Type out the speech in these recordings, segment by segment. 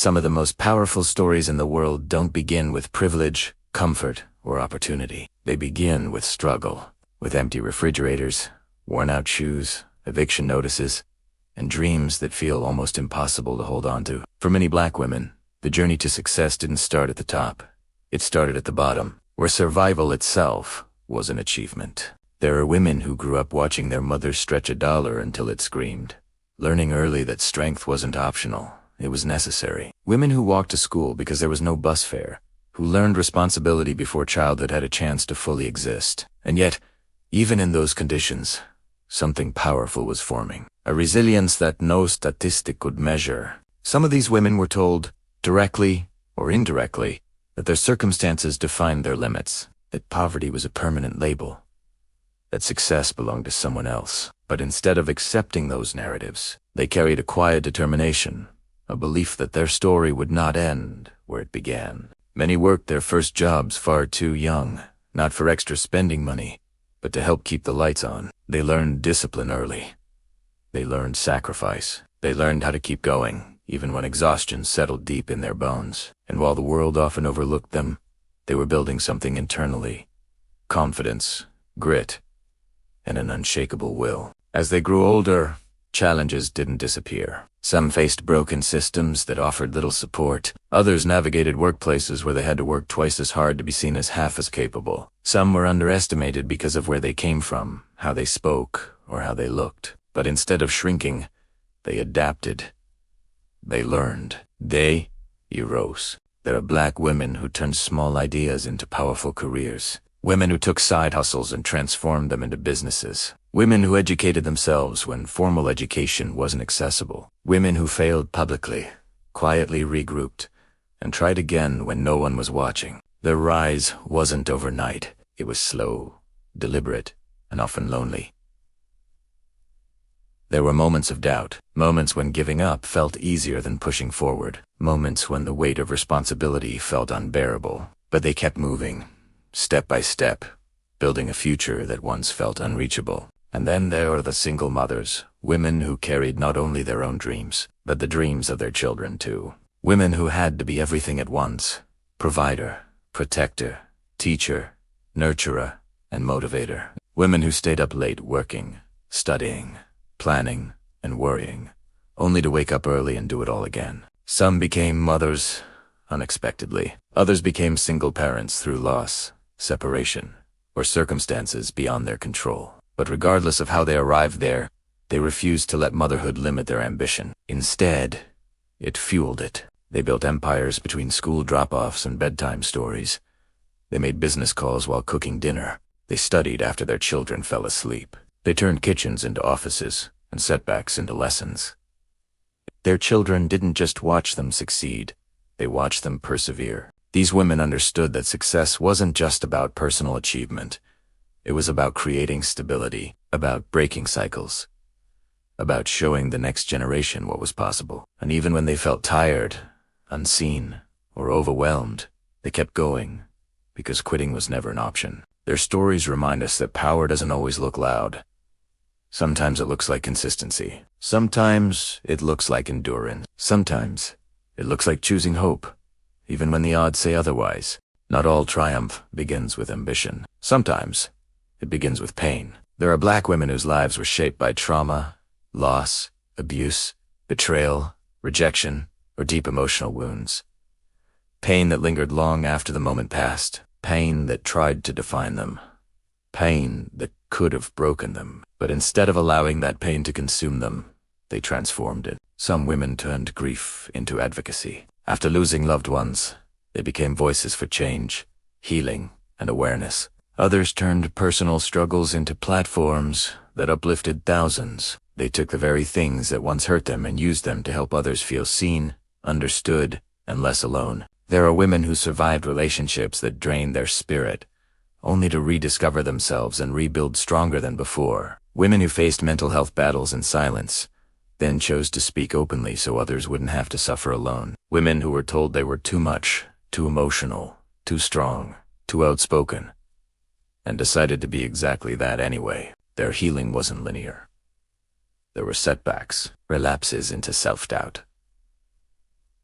Some of the most powerful stories in the world don't begin with privilege, comfort, or opportunity. They begin with struggle, with empty refrigerators, worn-out shoes, eviction notices, and dreams that feel almost impossible to hold on to. For many Black women, the journey to success didn't start at the top. It started at the bottom, where survival itself was an achievement. There are women who grew up watching their mothers stretch a dollar until it screamed, learning early that strength wasn't optional, it was necessary. Women who walked to school because there was no bus fare, who learned responsibility before childhood had a chance to fully exist. And yet, even in those conditions, something powerful was forming, a resilience that no statistic could measure. Some of these women were told, directly or indirectly, that their circumstances defined their limits, that poverty was a permanent label, that success belonged to someone else. But instead of accepting those narratives, they carried a quiet determination, a belief that their story would not end where it began. Many worked their first jobs far too young, not for extra spending money, but to help keep the lights on. They learned discipline early. They learned sacrifice. They learned how to keep going, even when exhaustion settled deep in their bones. And while the world often overlooked them, they were building something internally: confidence, grit, and an unshakable will. As they grew older, challenges didn't disappear. Some faced broken systems that offered little support. Others navigated workplaces where they had to work twice as hard to be seen as half as capable. Some were underestimated because of where they came from, how they spoke, or how they looked. But instead of shrinking, they adapted. They learned. They arose. There are Black women who turned small ideas into powerful careers. Women who took side hustles and transformed them into businesses. Women who educated themselves when formal education wasn't accessible. Women who failed publicly, quietly regrouped, and tried again when no one was watching. Their rise wasn't overnight. It was slow, deliberate, and often lonely. There were moments of doubt, moments when giving up felt easier than pushing forward, moments when the weight of responsibility felt unbearable. But they kept moving, step by step, building a future that once felt unreachable. And then there are the single mothers, women who carried not only their own dreams, but the dreams of their children too. Women who had to be everything at once: provider, protector, teacher, nurturer, and motivator. Women who stayed up late working, studying, planning, and worrying, only to wake up early and do it all again. Some became mothers unexpectedly. Others became single parents through loss, separation, or circumstances beyond their control. But regardless of how they arrived there, they refused to let motherhood limit their ambition. Instead, it fueled it. They built empires between school drop-offs and bedtime stories. They made business calls while cooking dinner. They studied after their children fell asleep. They turned kitchens into offices and setbacks into lessons. Their children didn't just watch them succeed, they watched them persevere. These women understood that success wasn't just about personal achievement. It was about creating stability, about breaking cycles, about showing the next generation what was possible. And even when they felt tired, unseen, or overwhelmed, they kept going, because quitting was never an option. Their stories remind us that power doesn't always look loud. Sometimes it looks like consistency. Sometimes it looks like endurance. Sometimes it looks like choosing hope, even when the odds say otherwise. Not all triumph begins with ambition. Sometimes it begins with pain. There are Black women whose lives were shaped by trauma, loss, abuse, betrayal, rejection, or deep emotional wounds. Pain that lingered long after the moment passed. Pain that tried to define them. Pain that could have broken them. But instead of allowing that pain to consume them, they transformed it. Some women turned grief into advocacy. After losing loved ones, they became voices for change, healing, and awareness. Others turned personal struggles into platforms that uplifted thousands. They took the very things that once hurt them and used them to help others feel seen, understood, and less alone. There are women who survived relationships that drained their spirit, only to rediscover themselves and rebuild stronger than before. Women who faced mental health battles in silence, then chose to speak openly so others wouldn't have to suffer alone. Women who were told they were too much, too emotional, too strong, too outspoken, and decided to be exactly that anyway. Their healing wasn't linear. There were setbacks, relapses into self-doubt.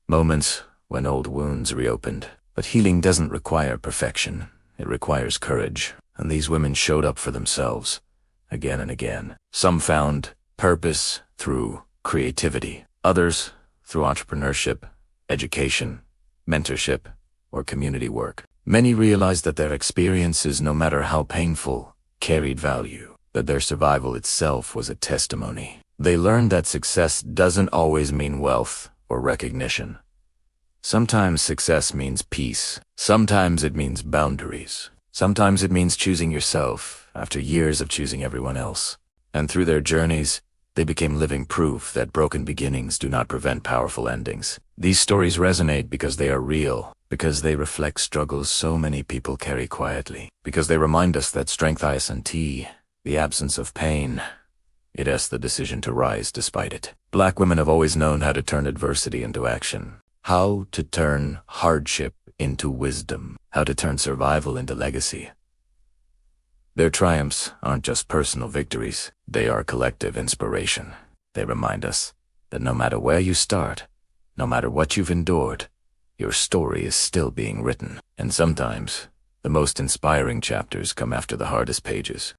Moments when old wounds reopened. But healing doesn't require perfection. It requires courage. And these women showed up for themselves, again and again. Some found purpose through creativity. Others through entrepreneurship, education, mentorship, or community work. Many realized that their experiences, no matter how painful, carried value. That their survival itself was a testimony. They learned that success doesn't always mean wealth or recognition. Sometimes success means peace. Sometimes it means boundaries. Sometimes it means choosing yourself after years of choosing everyone else. And through their journeys, they became living proof that broken beginnings do not prevent powerful endings. These stories resonate because they are real, because they reflect struggles so many people carry quietly, because they remind us that strength isn't the absence of pain. It is the decision to rise despite it. Black women have always known how to turn adversity into action, how to turn hardship into wisdom, how to turn survival into legacy. Their triumphs aren't just personal victories, they are collective inspiration. They remind us that no matter where you start, no matter what you've endured, your story is still being written. And sometimes, the most inspiring chapters come after the hardest pages.